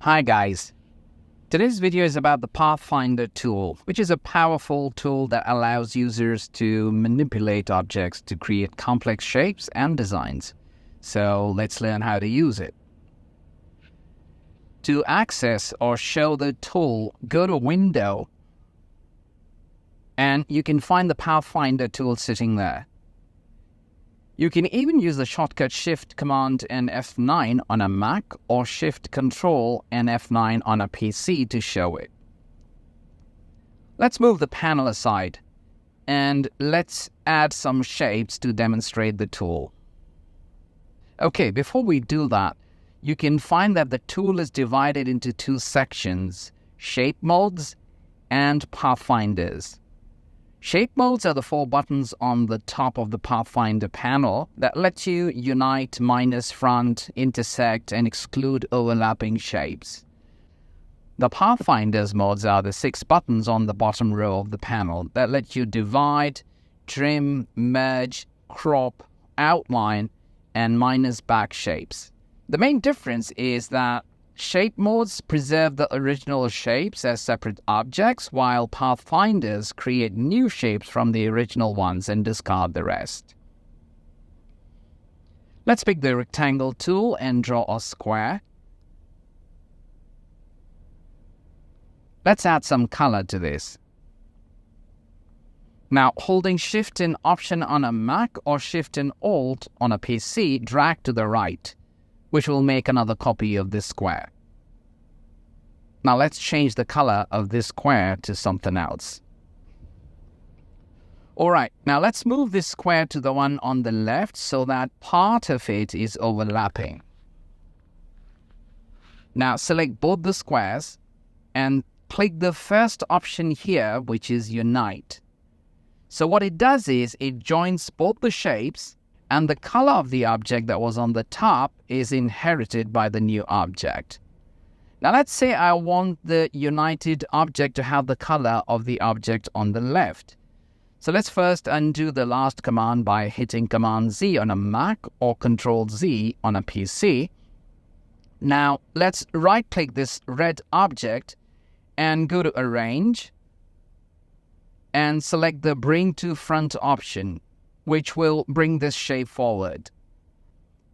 Hi guys, today's video is about the Pathfinder tool, which is a powerful tool that allows users to manipulate objects to create complex shapes and designs. So let's learn how to use it. To access or show the tool, go to Window and you can find the Pathfinder tool sitting there. You can even use the shortcut Shift Command and F9 on a Mac or Shift Control and F9 on a PC to show it. Let's move the panel aside and let's add some shapes to demonstrate the tool. Okay, before we do that, you can find that the tool is divided into two sections, Shape Modes and Pathfinders. Shape Modes are the four buttons on the top of the Pathfinder panel that let you unite, minus, front, intersect, and exclude overlapping shapes. The Pathfinders modes are the 6 buttons on the bottom row of the panel that let you divide, trim, merge, crop, outline, and minus back shapes. The main difference is that Shape Modes preserve the original shapes as separate objects, while Pathfinders create new shapes from the original ones and discard the rest. Let's pick the rectangle tool and draw a square. Let's add some color to this. Now, holding Shift and Option on a Mac or Shift and Alt on a PC, drag to the right, which will make another copy of this square. Now let's change the color of this square to something else. Alright, now let's move this square to the one on the left so that part of it is overlapping. Now select both the squares and click the first option here, which is Unite. So what it does is it joins both the shapes, and the color of the object that was on the top is inherited by the new object. Now let's say I want the united object to have the color of the object on the left. So let's first undo the last command by hitting Command Z on a Mac or Control Z on a PC. Now let's right click this red object and go to Arrange and select the Bring to Front option, which will bring this shape forward.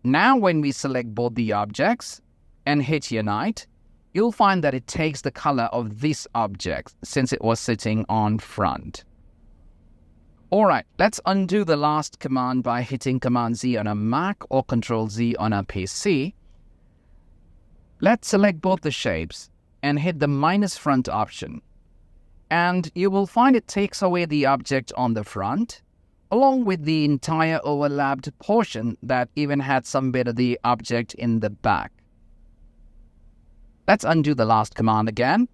Now when we select both the objects and hit Unite, you'll find that it takes the color of this object since it was sitting on front. Alright, let's undo the last command by hitting Command Z on a Mac or Control Z on a PC. Let's select both the shapes and hit the minus front option. And you will find it takes away the object on the front, along with the entire overlapped portion that even had some bit of the object in the back. Let's undo the last command again.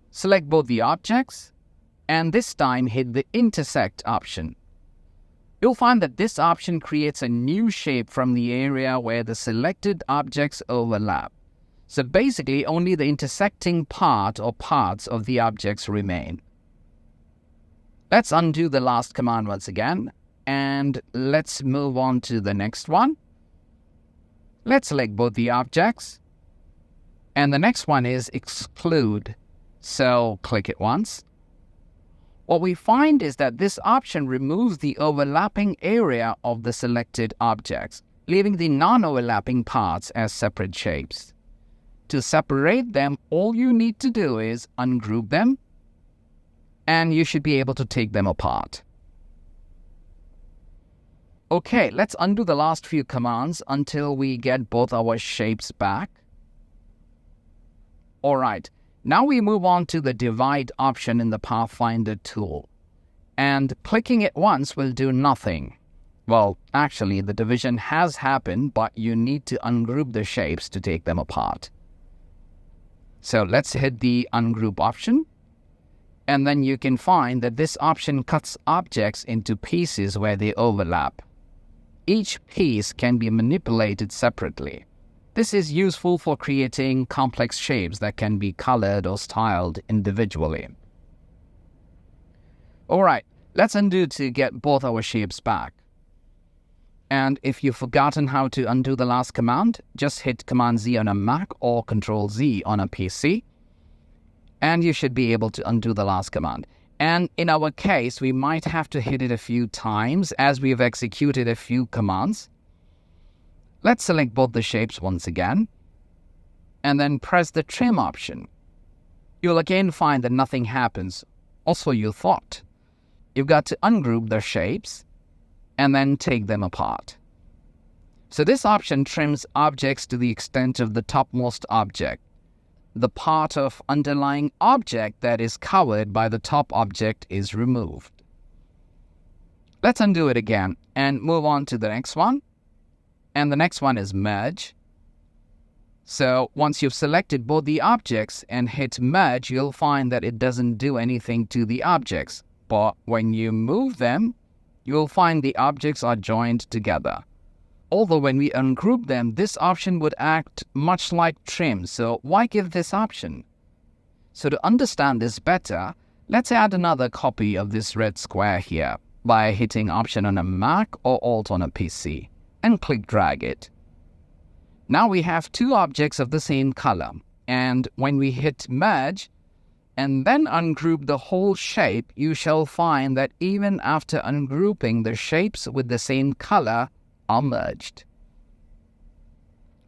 Select both the objects, and this time hit the intersect option. You'll find that this option creates a new shape from the area where the selected objects overlap. So basically, only the intersecting part or parts of the objects remain. Let's undo the last command once again, and let's move on to the next one. Let's select both the objects, and the next one is Exclude, so click it once. What we find is that this option removes the overlapping area of the selected objects, leaving the non-overlapping parts as separate shapes. To separate them, all you need to do is ungroup them, and you should be able to take them apart. Okay, let's undo the last few commands until we get both our shapes back. Alright, now we move on to the Divide option in the Pathfinder tool. And clicking it once will do nothing. Well, actually, the division has happened, but you need to ungroup the shapes to take them apart. So let's hit the Ungroup option. And then you can find that this option cuts objects into pieces where they overlap. Each piece can be manipulated separately. This is useful for creating complex shapes that can be colored or styled individually. Alright, let's undo to get both our shapes back. And if you've forgotten how to undo the last command, just hit Command Z on a Mac or Control Z on a PC, and you should be able to undo the last command. And in our case, we might have to hit it a few times as we've executed a few commands. Let's select both the shapes once again, and then press the trim option. You'll again find that nothing happens. Also, you thought. You've got to ungroup the shapes and then take them apart. So this option trims objects to the extent of the topmost object. The part of underlying object that is covered by the top object is removed. Let's undo it again and move on to the next one. And the next one is merge. So once you've selected both the objects and hit merge, you'll find that it doesn't do anything to the objects. But when you move them, you'll find the objects are joined together. Although when we ungroup them, this option would act much like trim, so why give this option? So to understand this better, let's add another copy of this red square here by hitting Option on a Mac or Alt on a PC and click drag it. Now we have two objects of the same color, and when we hit merge and then ungroup the whole shape, you shall find that even after ungrouping, the shapes with the same color are merged.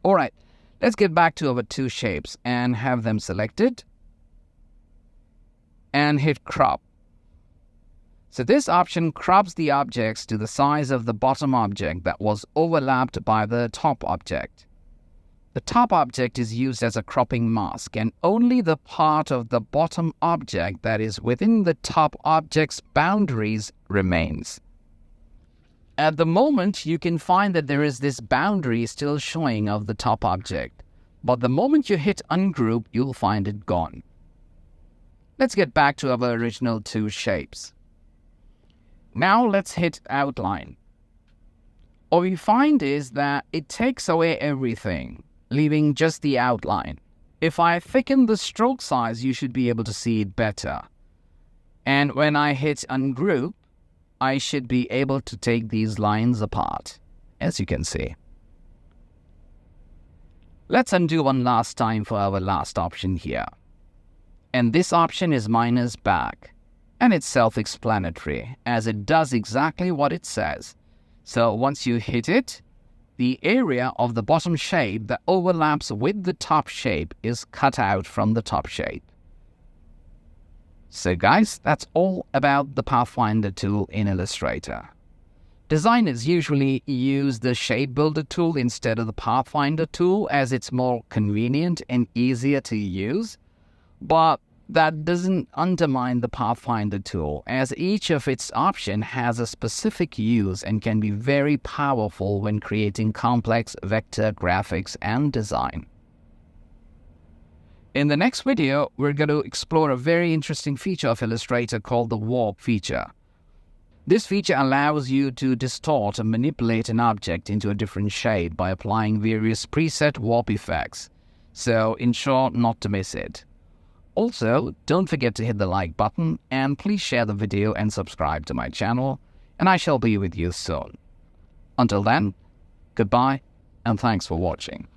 Alright, let's get back to our two shapes and have them selected and hit crop. So this option crops the objects to the size of the bottom object that was overlapped by the top object. The top object is used as a cropping mask, and only the part of the bottom object that is within the top object's boundaries remains. At the moment, you can find that there is this boundary still showing of the top object, but the moment you hit ungroup, you'll find it gone. Let's get back to our original two shapes. Now let's hit outline. What we find is that it takes away everything, leaving just the outline. If I thicken the stroke size, you should be able to see it better. And when I hit ungroup, I should be able to take these lines apart, as you can see. Let's undo one last time for our last option here. And this option is minus back. And it's self-explanatory, as it does exactly what it says. So once you hit it, the area of the bottom shape that overlaps with the top shape is cut out from the top shape. So guys, that's all about the Pathfinder tool in Illustrator. Designers usually use the Shape Builder tool instead of the Pathfinder tool as it's more convenient and easier to use, but that doesn't undermine the Pathfinder tool, as each of its options has a specific use and can be very powerful when creating complex vector graphics and design. In the next video, we're going to explore a very interesting feature of Illustrator called the warp feature. This feature allows you to distort and manipulate an object into a different shape by applying various preset warp effects, so ensure not to miss it. Also, don't forget to hit the like button and please share the video and subscribe to my channel, and I shall be with you soon. Until then, goodbye and thanks for watching.